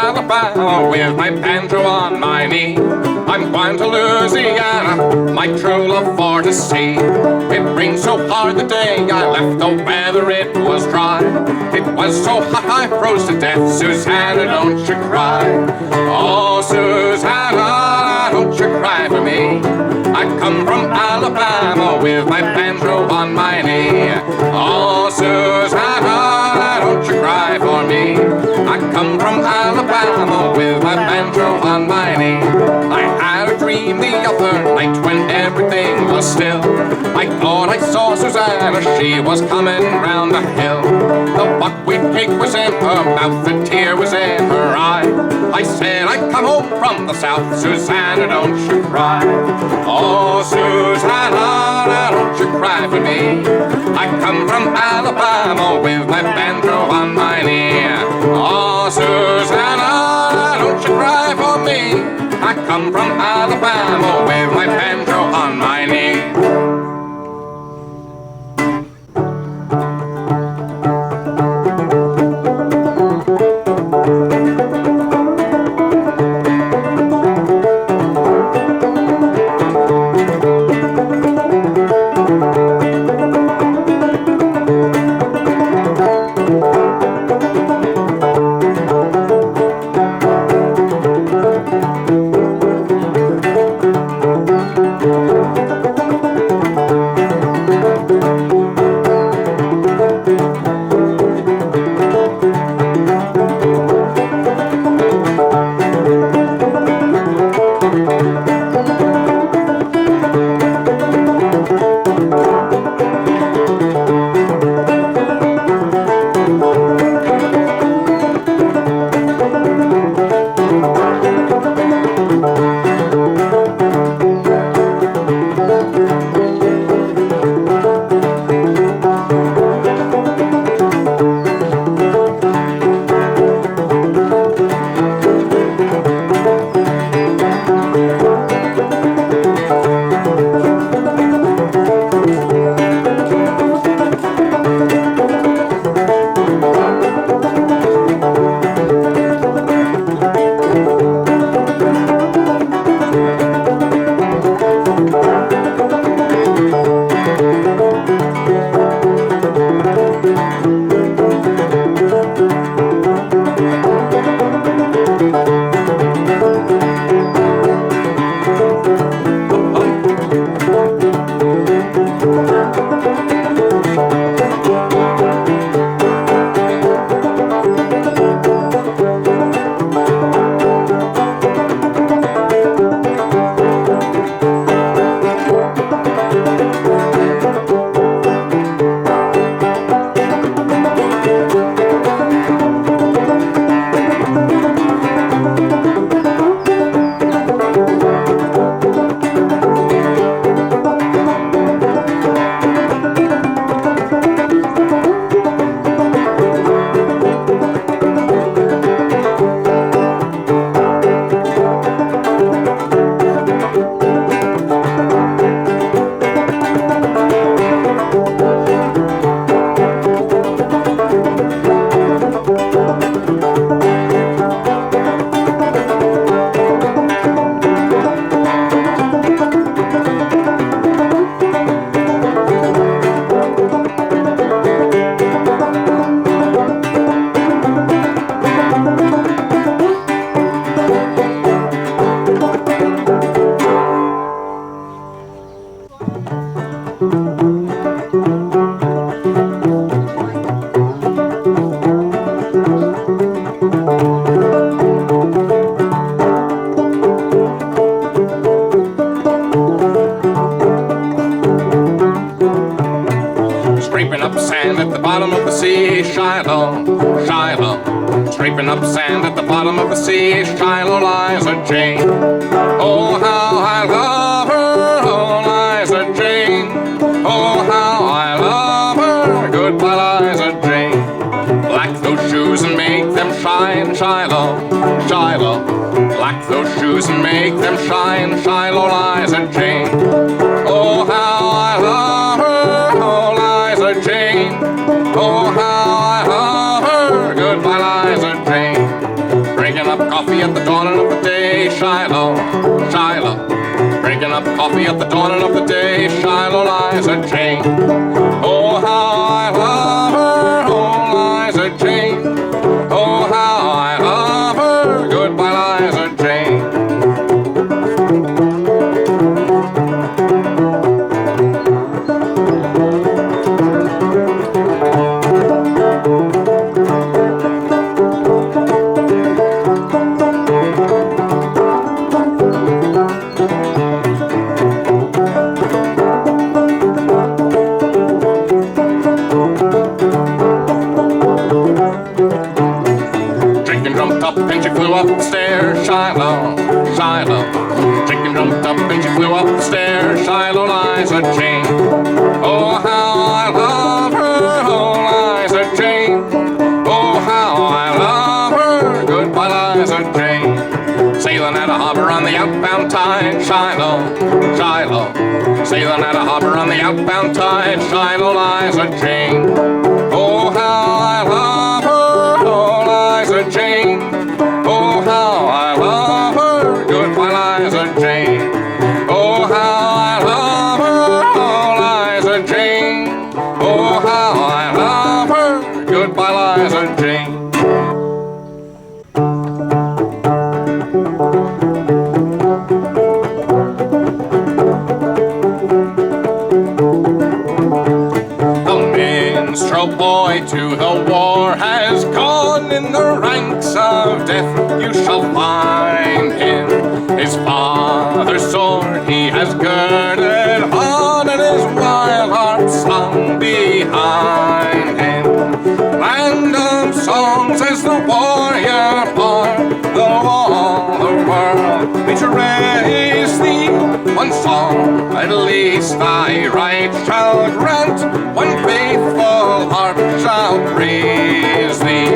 Alabama with my banjo on my knee. I'm going to Louisiana, my true love for to see. It rained so hard the day I left, the weather it was dry. It was so hot I froze to death. Susanna, don't you cry. Oh, Susanna, don't you cry for me. I come from Alabama with my banjo on my knee. Oh, Susanna, don't you cry for me. I come from Alabama with my banjo on my knee. I had a dream the other night when everything was still. I thought I saw Susanna, she was coming round the hill. The buckwheat cake was in her mouth, the tear was in her eye. I said I'd come home from the south, Susanna, don't you cry. Oh, Susanna, don't you cry for me. I come from Alabama with my banjo on my knee. Oh, Susanna, don't you cry for me. I come from Alabama with my banjo on my knee. Shiloh, Shiloh, scraping up sand at the bottom of the sea. Shiloh lies a Jane. Oh, how I love her, oh, Liza Jane. Oh, how I love her, goodbye, Liza Jane. Black those shoes and make them shine, Shiloh, Shiloh. Black those shoes and make them shine, Shiloh, Liza Jane. Oh, how I love her, oh, Liza Jane. Oh, how I love her, goodbye, Liza Jane. Drinking drinking up coffee at the dawning of the day. Shiloh, Shiloh, drinking up coffee at the dawning of the day. Shiloh lies a Jane. Oh, how I love her, oh, Liza Jane. Oh, how I love her, goodbye, Liza Jane. And she flew up the stairs, Shiloh, Shiloh. Chicken jumped up and she flew up the stairs, Shiloh, Liza Jane. Oh, how I love her, oh, Liza Jane. Oh, how I love her, goodbye, Liza Jane. Sailing at a harbor on the outbound tide, Shiloh, Shiloh. Sailing at a harbor on the outbound tide, Shiloh, Liza Jane. Oh, how I love her, oh, Liza Jane. Oh, how I love her, goodbye, Liza Jane. Oh, how I love her, oh, Liza Jane. Oh, how I love her, goodbye, Liza Jane. Boy to the war has gone in the ranks of death. You shall find him his father's sword he has girded on, and his wild heart slung behind him. Land of songs as the warrior born, though all the world may raise thee, one song at least thy right shall grant, one faithful heart shall praise thee.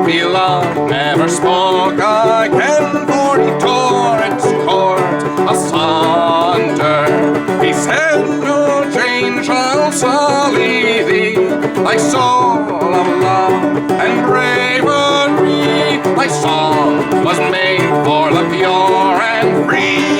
Beloved never spoke again, for he tore its cord asunder. He said, no Jane shall sully thee, thy soul of love and bravery. Thy song was made for the pure and free.